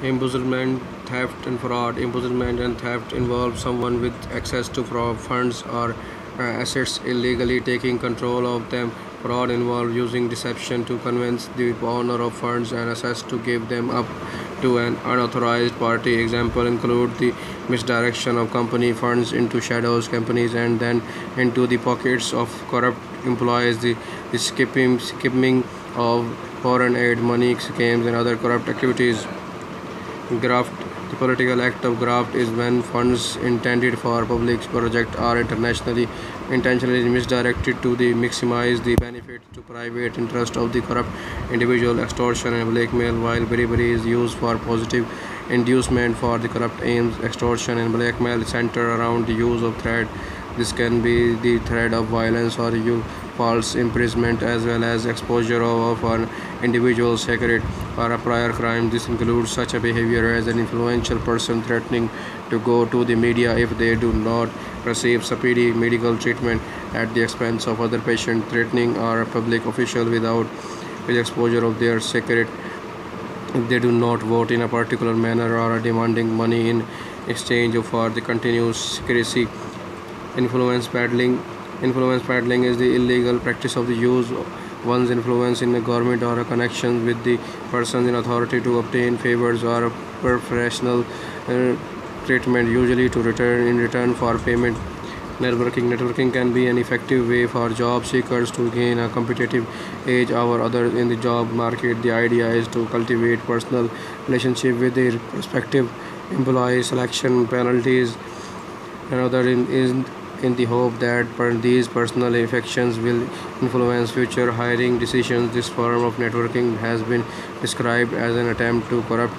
Embezzlement, theft, and fraud. Embezzlement and theft involve someone with access to funds or assets illegally taking control of them. Fraud involves using deception to convince the owner of funds and assets to give them up to an unauthorized party. Examples include the misdirection of company funds into shadows companies and then into the pockets of corrupt employees, the skimming of foreign aid money scams and other corrupt activities. Graft. The political act of graft is when funds intended for public project are intentionally misdirected to maximize the benefit to private interest of the corrupt individual. Extortion and blackmail. While bribery is used for positive inducement for the corrupt aims, extortion and blackmail center around the use of threat. This can be the threat of violence or false imprisonment as well as exposure of an individual's secret or a prior crime. This includes such a behavior as an influential person threatening to go to the media if they do not receive speedy medical treatment at the expense of other patients, threatening or a public official with exposure of their secret if they do not vote in a particular manner or demanding money in exchange for the continuous secrecy. Influence peddling. Influence peddling is the illegal practice of the use one's influence in a government or a connection with the persons in authority to obtain favors or preferential treatment, usually in return for payment. Networking. Networking can be an effective way for job seekers to gain a competitive edge over others in the job market. The idea is to cultivate personal relationship with the prospective employee, selection penalties, and other in the hope that these personal affections will influence future hiring decisions. This form of networking has been described as an attempt to corrupt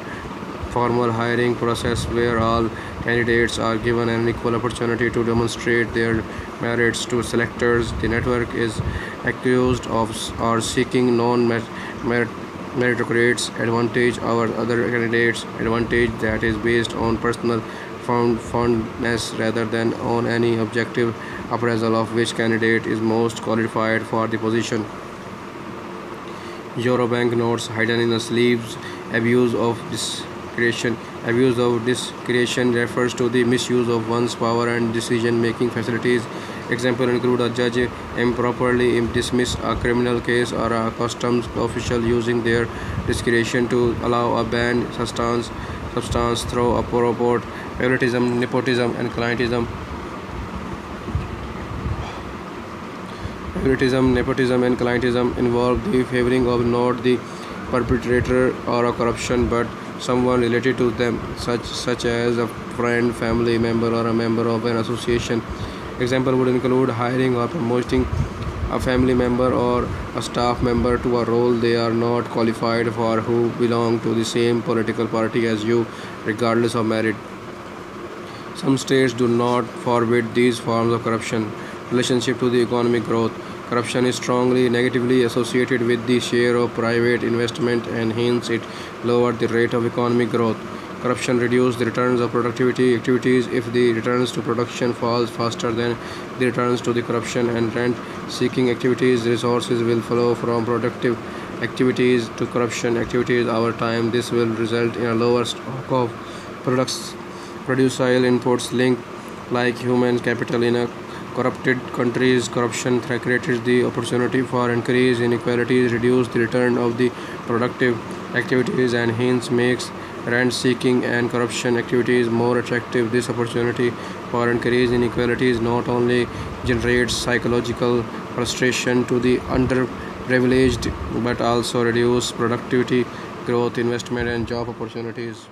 formal hiring process where all candidates are given an equal opportunity to demonstrate their merits to selectors. The network is accused of or seeking non-meritocrates advantage over other candidates, advantage that is based on personal fondness rather than on any objective appraisal of which candidate is most qualified for the position. Eurobank notes hidden in the sleeves. Abuse of discretion. Abuse of discretion refers to the misuse of one's power and decision-making facilities. Examples include a judge improperly dismiss a criminal case or a customs official using their discretion to allow a banned substance through a report. Favoritism, nepotism, and clientism. Favoritism, nepotism, and clientism involve the favoring of not the perpetrator or a corruption, but someone related to them, such as a friend, family member, or a member of an association. Example would include hiring or promoting a family member or a staff member to a role they are not qualified for who belong to the same political party as you, regardless of merit. Some states do not forbid these forms of corruption. Relationship to the economic growth. Corruption is strongly negatively associated with the share of private investment and hence it lowered the rate of economic growth. Corruption reduces the returns of productivity activities if the returns to production falls faster than the returns to the corruption and rent seeking activities. Resources will flow from productive activities to corruption activities over time. This will result in a lower stock of products producible inputs linked like human capital in a corrupted countries. Corruption creates the opportunity for increased inequalities, reduce the return of the productive activities and hence makes rent seeking and corruption activities more attractive. This opportunity for increased inequalities not only generates psychological frustration to the underprivileged but also reduce productivity, growth, investment and job opportunities.